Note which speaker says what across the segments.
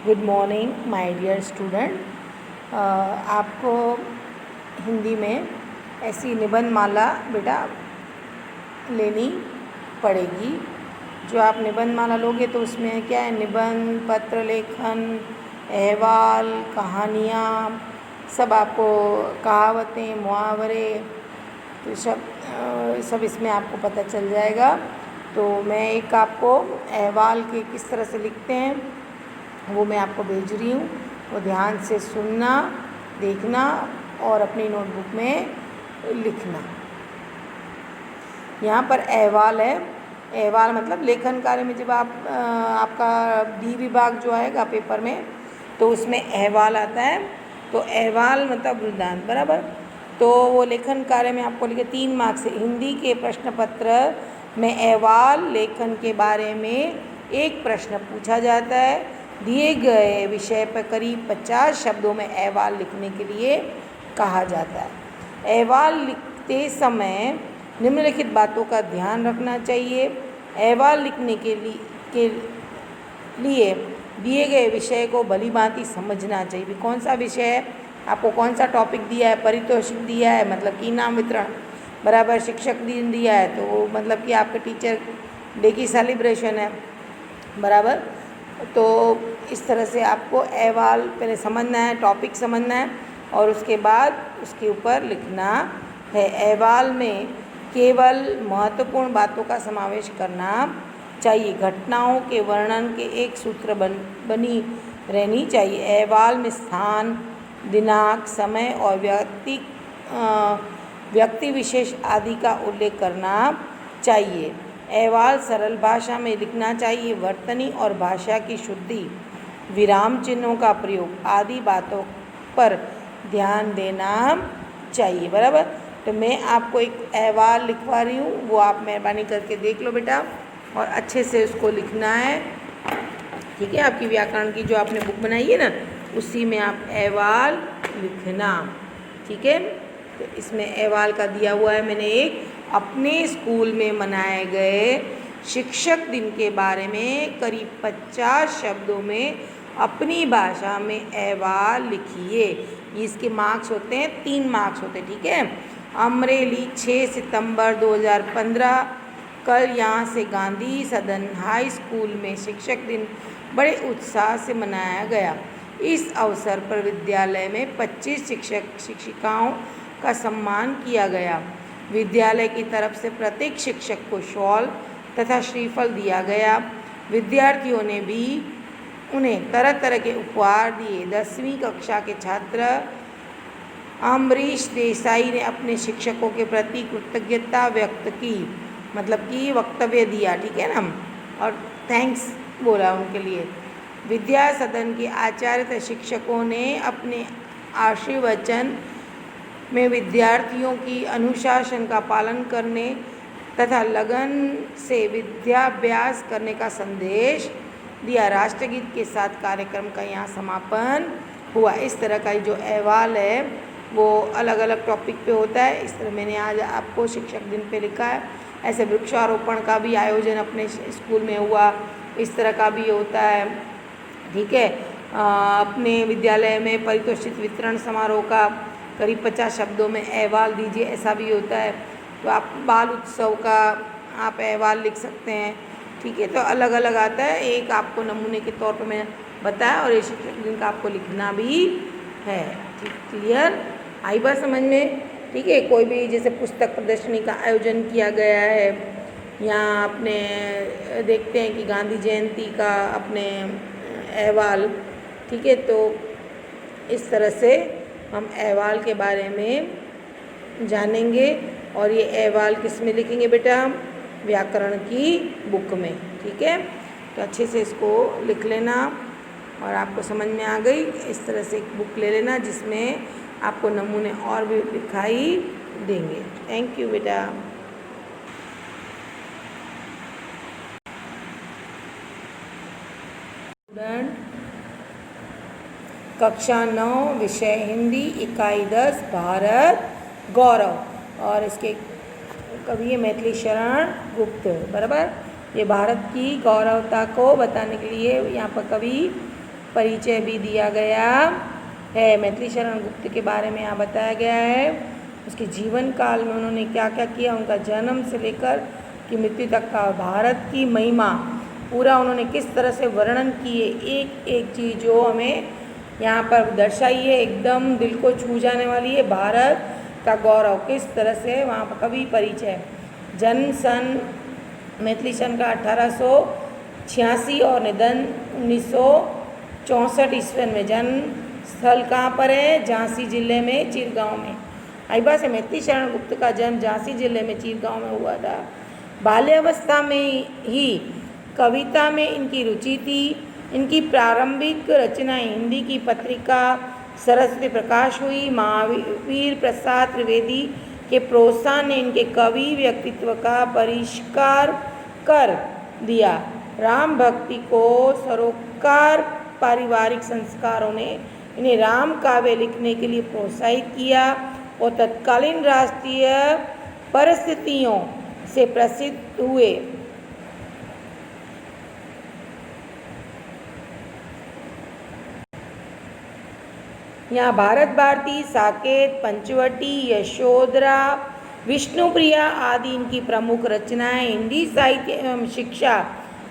Speaker 1: Good morning my dear student. आपको हिंदी में ऐसी निबंध माला बेटा लेनी पड़ेगी। जो आप निबंध माला लोगे तो उसमें क्या है, निबंध, पत्र लेखन, अहवाल, कहानियाँ, सब आपको कहावतें, मुहावरे, तो सब इसमें आपको पता चल जाएगा। तो मैं एक आपको अहवाल के किस तरह से लिखते हैं वो मैं आपको भेज रही हूँ। वो ध्यान से सुनना, देखना और अपनी नोटबुक में लिखना। यहाँ पर अहवाल है। अहवाल मतलब लेखन कार्य में जब आपका डी विभाग जो आएगा पेपर में तो उसमें अहवाल आता है। तो अहवाल मतलब वृत्तांत बराबर। तो वो लेखन कार्य में आपको लिखे 3 मार्क्स से हिंदी के प्रश्न पत्र में अहवाल लेखन के बारे में एक प्रश्न पूछा जाता है। दिए गए विषय पर करीब 50 शब्दों में अहवाल लिखने के लिए कहा जाता है। अहवाल लिखते समय निम्नलिखित बातों का ध्यान रखना चाहिए। अहवाल लिखने के लिए दिए गए विषय को भली भांति समझना चाहिए। कौन सा विषय है, आपको कौन सा टॉपिक दिया है, पारितोषिक दिया है मतलब कि इनाम वितरण बराबर, शिक्षक दिन दिया है तो मतलब कि आपके टीचर डे की सेलिब्रेशन है बराबर। तो इस तरह से आपको अहवाल पहले समझना है, टॉपिक समझना है और उसके बाद उसके ऊपर लिखना है। अहवाल में केवल महत्वपूर्ण बातों का समावेश करना चाहिए। घटनाओं के वर्णन के एक सूत्र बनी रहनी चाहिए। अहवाल में स्थान, दिनांक, समय और व्यक्ति विशेष आदि का उल्लेख करना चाहिए। अहवाल सरल भाषा में लिखना चाहिए। वर्तनी और भाषा की शुद्धि, विराम चिन्हों का प्रयोग आदि बातों पर ध्यान देना चाहिए बराबर। तो मैं आपको एक अहवाल लिखवा रही हूँ, वो आप मेहरबानी करके देख लो बेटा और अच्छे से उसको लिखना है, ठीक है। आपकी व्याकरण की जो आपने बुक बनाई है ना उसी में आप अहवाल लिखना, ठीक है। तो इसमें अहवाल का दिया हुआ है मैंने एक, अपने स्कूल में मनाए गए शिक्षक दिन के बारे में करीब 50 शब्दों में अपनी भाषा में अहवाल लिखिए। इसके मार्क्स होते हैं 3 मार्क्स होते हैं, ठीक है। अमरेली 6 सितंबर 2015। कल यहाँ से गांधी सदन हाई स्कूल में शिक्षक दिन बड़े उत्साह से मनाया गया। इस अवसर पर विद्यालय में 25 शिक्षक शिक्षिकाओं का सम्मान किया गया। विद्यालय की तरफ से प्रत्येक शिक्षक को शॉल तथा श्रीफल दिया गया। विद्यार्थियों ने भी उन्हें तरह तरह के उपहार दिए। 10वीं कक्षा के छात्र अमरीश देसाई ने अपने शिक्षकों के प्रति कृतज्ञता व्यक्त की, मतलब कि वक्तव्य दिया, ठीक है ना, और थैंक्स बोला उनके लिए। विद्या सदन के आचार्य तथा शिक्षकों ने अपने आशीर्वचन में विद्यार्थियों की अनुशासन का पालन करने तथा लगन से विद्याभ्यास करने का संदेश दिया। राष्ट्रगीत के साथ कार्यक्रम का यहाँ समापन हुआ। इस तरह का जो अहवाल है वो अलग अलग टॉपिक पे होता है। इस तरह मैंने आज आपको शिक्षक दिन पे लिखा है। ऐसे वृक्षारोपण का भी आयोजन अपने स्कूल में हुआ, इस तरह का भी होता है, ठीक है। अपने विद्यालय में पारितोषिक वितरण समारोह का करीब 50 शब्दों में अहवाल दीजिए, ऐसा भी होता है। तो आप बाल उत्सव का आप अहवाल लिख सकते हैं, ठीक है। तो अलग अलग आता है, एक आपको नमूने के तौर पर मैं बताया और ये शिक्षक दिन का आपको लिखना भी है, ठीक, क्लियर, आई बात समझ में, ठीक है। कोई भी जैसे पुस्तक प्रदर्शनी का आयोजन किया गया है, यहाँ अपने देखते हैं कि गांधी जयंती का अपने अहवाल, ठीक है। तो इस तरह से हम अहवाल के बारे में जानेंगे और ये अहवाल किस में लिखेंगे बेटा, व्याकरण की बुक में, ठीक है। तो अच्छे से इसको लिख लेना और आपको समझ में आ गई। इस तरह से एक बुक ले लेना जिसमें आपको नमूने और भी दिखाई देंगे। थैंक यू बेटा। स्टूडेंट, कक्षा 9 विषय हिंदी, इकाई 10 भारत गौरव, और इसके कवि मैथिली शरण गुप्त बराबर। ये भारत की गौरवता को बताने के लिए यहाँ पर कवि परिचय भी दिया गया है। मैथिली शरण गुप्त के बारे में यहाँ बताया गया है, उसके जीवन काल में उन्होंने क्या क्या किया, उनका जन्म से लेकर कि मृत्यु तक का, भारत की महिमा पूरा उन्होंने किस तरह से वर्णन किए, एक एक चीज़ जो हमें यहाँ पर दर्शाई है, एकदम दिल को छू जाने वाली है। भारत का गौरव किस तरह से वहाँ पर कवि परिचय। जन्म सन मैथिली शरण का 1886 और निधन 1964 ईस्वी में। जन्म स्थल कहाँ पर है? झांसी जिले में चिरगांव में। आई बात है, मैथिली शरण गुप्त का जन्म झांसी जिले में चिरगांव में हुआ था। बाल्यावस्था में ही कविता में इनकी रुचि थी। इनकी प्रारंभिक रचनाएं हिंदी की पत्रिका सरस्वती प्रकाश हुई। महावीर प्रसाद त्रिवेदी के प्रोत्साहन ने इनके कवि व्यक्तित्व का परिष्कार कर दिया। राम भक्ति को सरोकार पारिवारिक संस्कारों ने इन्हें राम काव्य लिखने के लिए प्रोत्साहित किया और तत्कालीन राष्ट्रीय परिस्थितियों से प्रसिद्ध हुए। यहाँ भारत भारती, साकेत, पंचवटी, यशोधरा, विष्णुप्रिया आदि इनकी प्रमुख रचनाएं हिंदी साहित्य एवं शिक्षा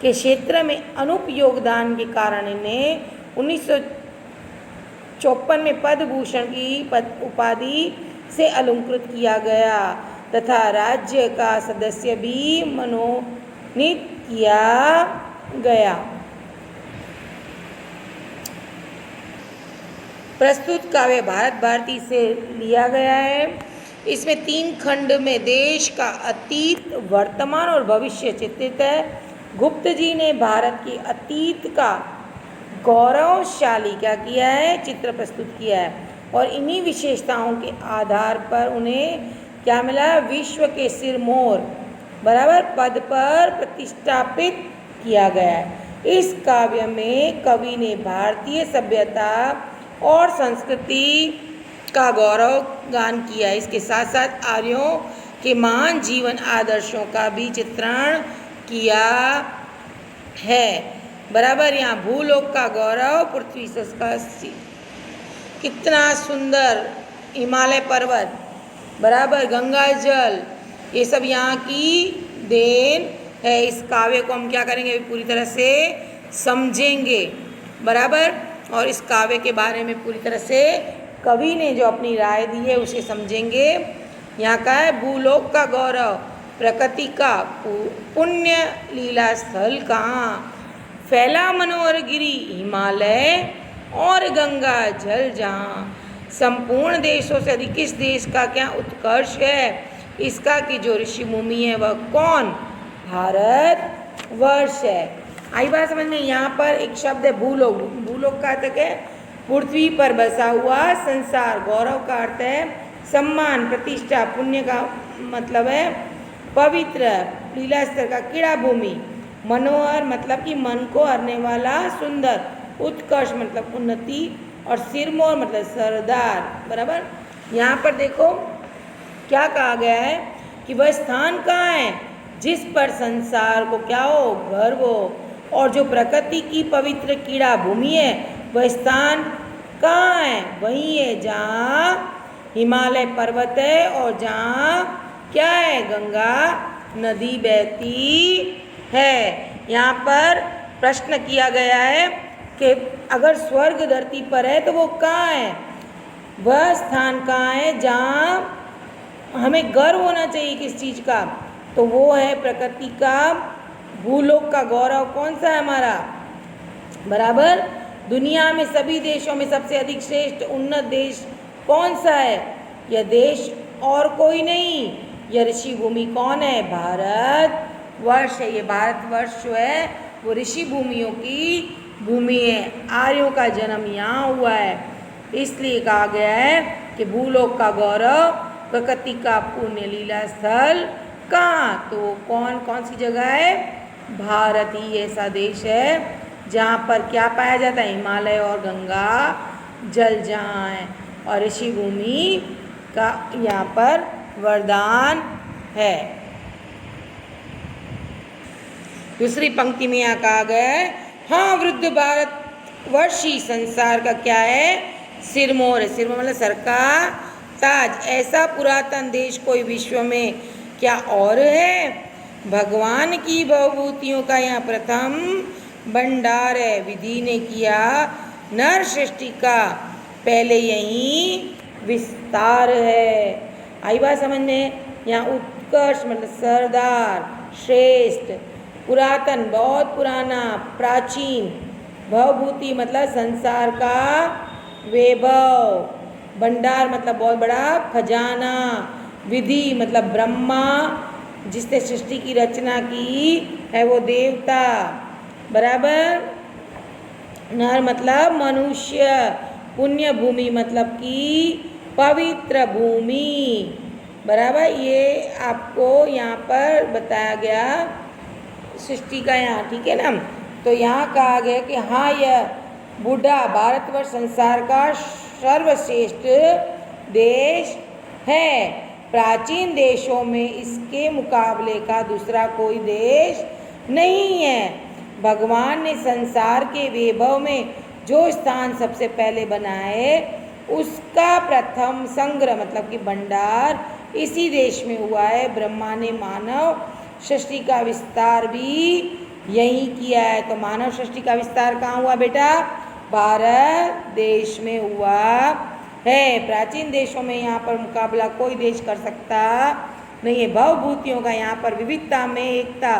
Speaker 1: के क्षेत्र में अनूप योगदान के कारण इन्हें 1954 में पद्म भूषण की उपाधि से अलंकृत किया गया तथा राज्य का सदस्य भी मनोनीत किया गया। प्रस्तुत काव्य भारत भारती से लिया गया है। इसमें 3 खंड में देश का अतीत, वर्तमान और भविष्य चित्रित है। गुप्त जी ने भारत के अतीत का गौरवशाली क्या किया है? चित्र प्रस्तुत किया है और इन्हीं विशेषताओं के आधार पर उन्हें क्या मिला? विश्व के सिरमौर बराबर पद पर प्रतिष्ठापित किया गया है। इस काव्य में कवि ने भारतीय सभ्यता और संस्कृति का गौरव गान किया। इसके साथ साथ आर्यों के महान जीवन आदर्शों का भी चित्रण किया है। बराबर यहाँ भूलोक का गौरव, पृथ्वी का कितना सुंदर हिमालय पर्वत, बराबर गंगा जल, ये सब यहाँ की देन है। इस काव्य को हम क्या करेंगे? पूरी तरह से समझेंगे बराबर, और इस काव्य के बारे में पूरी तरह से कवि ने जो अपनी राय दी है उसे समझेंगे। यहाँ का है भूलोक का गौरव, प्रकृति का पुण्य लीला स्थल कहाँ? फैला मनोहर गिरी हिमालय और गंगा जल जहाँ। संपूर्ण देशों से अधिक किस देश का क्या उत्कर्ष है? इसका कि जो ऋषि भूमि है वह कौन? भारत वर्ष है। आई बात समझ में? यहाँ पर एक शब्द है भूलोक। भूलोक का अर्थ है पृथ्वी पर बसा हुआ संसार। गौरव का अर्थ है सम्मान, प्रतिष्ठा। पुण्य का मतलब है पवित्र। लीला स्तर का क्रीड़ा भूमि। मनोहर मतलब कि मन को हरने वाला, सुंदर। उत्कर्ष मतलब उन्नति और सिरमौर मतलब सरदार बराबर। यहाँ पर देखो क्या कहा गया है कि वह स्थान कहाँ है जिस पर संसार को क्या हो? गर्व हो। और जो प्रकृति की पवित्र क्रीड़ा भूमि है वह स्थान कहाँ है? वही है जहाँ हिमालय पर्वत है और जहाँ क्या है? गंगा नदी बहती है। यहाँ पर प्रश्न किया गया है कि अगर स्वर्ग धरती पर है तो वो कहाँ है? वह स्थान कहाँ है जहाँ हमें गर्व होना चाहिए किस चीज़ का? तो वो है प्रकृति का, भूलोक का गौरव कौन सा है हमारा? बराबर दुनिया में सभी देशों में सबसे अधिक श्रेष्ठ उन्नत देश कौन सा है? यह देश और कोई नहीं, यह ऋषि भूमि कौन है? भारत वर्ष है। ये भारत वर्ष जो है वो ऋषि भूमियों की भूमि है। आर्यों का जन्म यहाँ हुआ है, इसलिए कहा गया है कि भूलोक का गौरव, प्रकृति का पुण्य लीला स्थल कहाँ? तो कौन कौन सी जगह है? भारत ही ऐसा देश है जहाँ पर क्या पाया जाता है? हिमालय और गंगा जल जहाँ है, और ऋषि भूमि का यहाँ पर वरदान है। दूसरी पंक्ति में यहाँ कहा गया है, हाँ वृद्ध भारत वर्षी संसार का क्या है? सिरमौर है। सिरमौर मतलब सर का ताज। ऐसा पुरातन देश कोई विश्व में क्या और है? भगवान की बहुभूतियों का यहाँ प्रथम भंडार है। विधि ने किया नर सृष्टि का पहले यही विस्तार है। आई बात समझ में? यहाँ उत्कर्ष मतलब सरदार, श्रेष्ठ, पुरातन बहुत पुराना, प्राचीन, भवभूति मतलब संसार का वैभव, भंडार मतलब बहुत बड़ा खजाना, विधि मतलब ब्रह्मा जिसने सृष्टि की रचना की है वो देवता, बराबर। नर मतलब मनुष्य, पुण्य भूमि मतलब कि पवित्र भूमि, बराबर। ये आपको यहाँ पर बताया गया सृष्टि का यहाँ, ठीक है ना। तो यहाँ कहा गया कि हाँ यह बूढ़ा भारतवर्ष संसार का सर्वश्रेष्ठ देश है। प्राचीन देशों में इसके मुकाबले का दूसरा कोई देश नहीं है। भगवान ने संसार के वैभव में जो स्थान सबसे पहले बनाए उसका प्रथम संग्रह मतलब कि भंडार इसी देश में हुआ है। ब्रह्मा ने मानव सृष्टि का विस्तार भी यही किया है। तो मानव सृष्टि का विस्तार कहाँ हुआ बेटा? भारत देश में हुआ है। प्राचीन देशों में यहाँ पर मुकाबला कोई देश कर सकता नहीं है। भवभूतियों का यहाँ पर विविधता में एकता,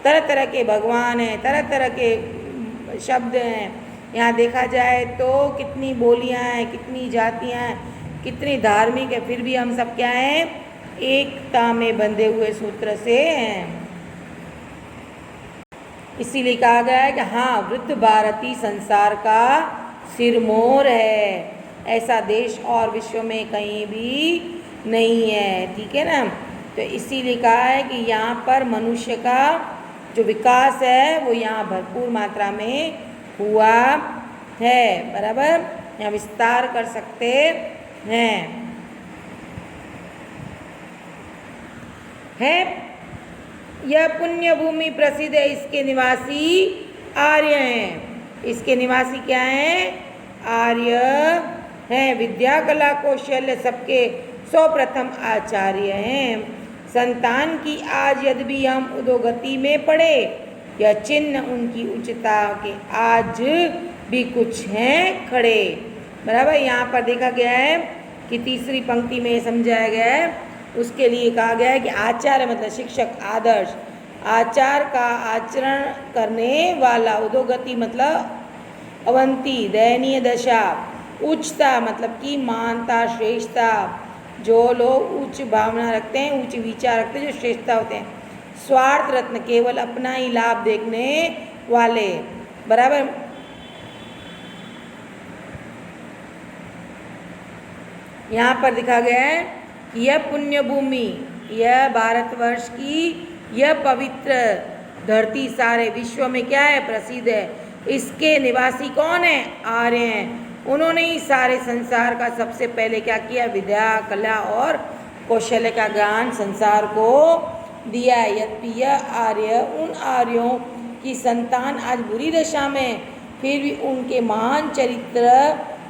Speaker 1: तरह तरह के भगवान हैं, तरह तरह के शब्द हैं। यहाँ देखा जाए तो कितनी बोलियाँ हैं, कितनी जातियाँ हैं, कितनी धार्मिक है, फिर भी हम सब क्या हैं? एकता में बंधे हुए सूत्र से हैं। इसीलिए कहा गया है कि हाँ वृद्ध भारती संसार का सिरमौर है। ऐसा देश और विश्व में कहीं भी नहीं है, ठीक है ना। तो इसीलिए कहा है कि यहाँ पर मनुष्य का जो विकास है वो यहाँ भरपूर मात्रा में हुआ है, बराबर। यहाँ विस्तार कर सकते हैं। यह पुण्य भूमि प्रसिद्ध है। इसके निवासी आर्य हैं। इसके निवासी क्या हैं? आर्य हैं। विद्या कला कौशल्य सबके सर्वप्रथम आचार्य हैं। संतान की आज यदि भी हम उदोगति में पढ़े, यह चिन्ह उनकी उच्चता के आज भी कुछ हैं खड़े, बराबर। यहाँ पर देखा गया है कि तीसरी पंक्ति में समझाया गया है, उसके लिए कहा गया है कि आचार्य मतलब शिक्षक, आदर्श, आचार का आचरण करने वाला, उदोगति मतलब अवंती, दयनीय दशा, उच्चता मतलब कि मानता, श्रेष्ठता, जो लोग उच्च भावना रखते हैं, उच्च विचार रखते हैं, जो श्रेष्ठता होते हैं। स्वार्थ रत्न केवल अपना ही लाभ देखने वाले, बराबर। यहाँ पर दिखा गया है कि यह पुण्य भूमि, यह भारतवर्ष की यह पवित्र धरती सारे विश्व में क्या है? प्रसिद्ध है। इसके निवासी कौन है? आर्य हैं। उन्होंने ही सारे संसार का सबसे पहले क्या किया? विद्या, कला और कौशल्य का ज्ञान संसार को दिया है। यद्यपि यह आर्य उन आर्यों की संतान आज बुरी दशा में, फिर भी उनके महान चरित्र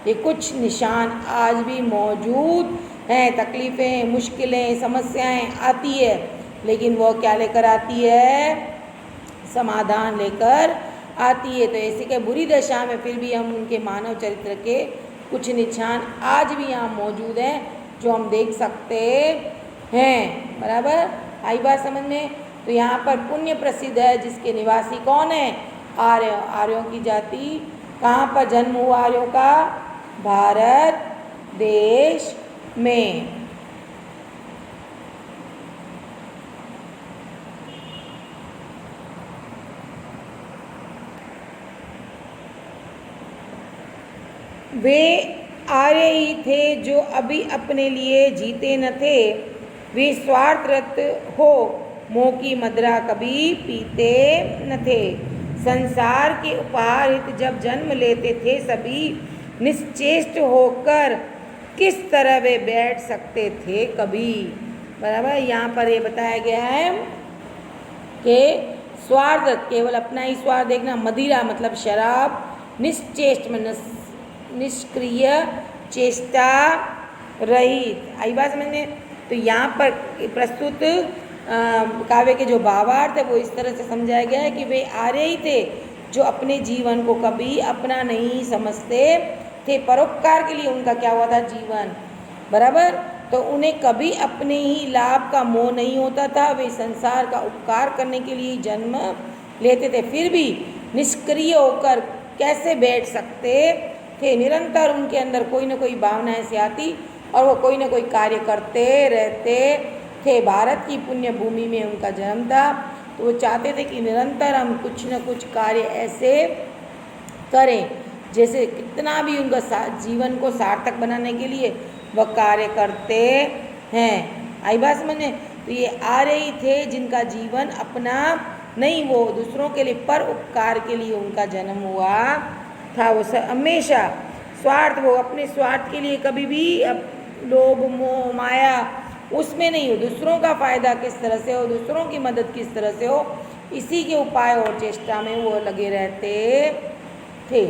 Speaker 1: के कुछ निशान आज भी मौजूद हैं। तकलीफ़ें, मुश्किलें, समस्याएं आती है, लेकिन वो क्या लेकर आती है? समाधान लेकर आती है। तो ऐसे के बुरी दशा में फिर भी हम उनके मानव चरित्र के कुछ निशान आज भी यहाँ मौजूद हैं, जो हम देख सकते हैं, बराबर। आई बात समझ में? तो यहाँ पर पुण्य प्रसिद्ध है, जिसके निवासी कौन है? आर्य। आर्यों की जाति। कहाँ पर जन्म हुआ आर्यों का? भारत देश में। वे आर्य ही थे जो अभी अपने लिए जीते न थे। वे स्वार्थरत हो मोह की मदिरा कभी पीते न थे। संसार के उपहार हित जब जन्म लेते थे सभी, निश्चेष्ट होकर किस तरह वे बैठ सकते थे कभी, बराबर। यहाँ पर ये बताया गया है कि स्वार्थ केवल अपना ही स्वार्थ देखना, मदिरा मतलब शराब निश्चेष्ट में निष्क्रिय चेष्टा रहित। आई बात समझ में? तो यहाँ पर प्रस्तुत काव्य के जो भावार्थ है वो इस तरह से समझाया गया है कि वे आर्य ही थे जो अपने जीवन को कभी अपना नहीं समझते थे। परोपकार के लिए उनका क्या हुआ था? जीवन। बराबर। तो उन्हें कभी अपने ही लाभ का मोह नहीं होता था। वे संसार का उपकार करने के लिए जन्म लेते थे, फिर भी निष्क्रिय होकर कैसे बैठ सकते थे? निरंतर उनके अंदर कोई ना कोई भावना ऐसी आती और वो कोई ना कोई कार्य करते रहते थे। भारत की पुण्य भूमि में उनका जन्म था, तो वो चाहते थे कि निरंतर हम कुछ न कुछ कार्य ऐसे करें जैसे कितना भी उनका जीवन को सार्थक बनाने के लिए वह कार्य करते हैं। आई बात समझ में? तो ये आर्य ही थे जिनका जीवन अपना नहीं, वो दूसरों के लिए पर उपकार के लिए उनका जन्म हुआ था। वो हमेशा स्वार्थ, वो अपने स्वार्थ के लिए कभी भी लोभ मोह माया उसमें नहीं हो, दूसरों का फ़ायदा किस तरह से हो, दूसरों की मदद किस तरह से हो, इसी के उपाय और चेष्टा में वो लगे रहते थे।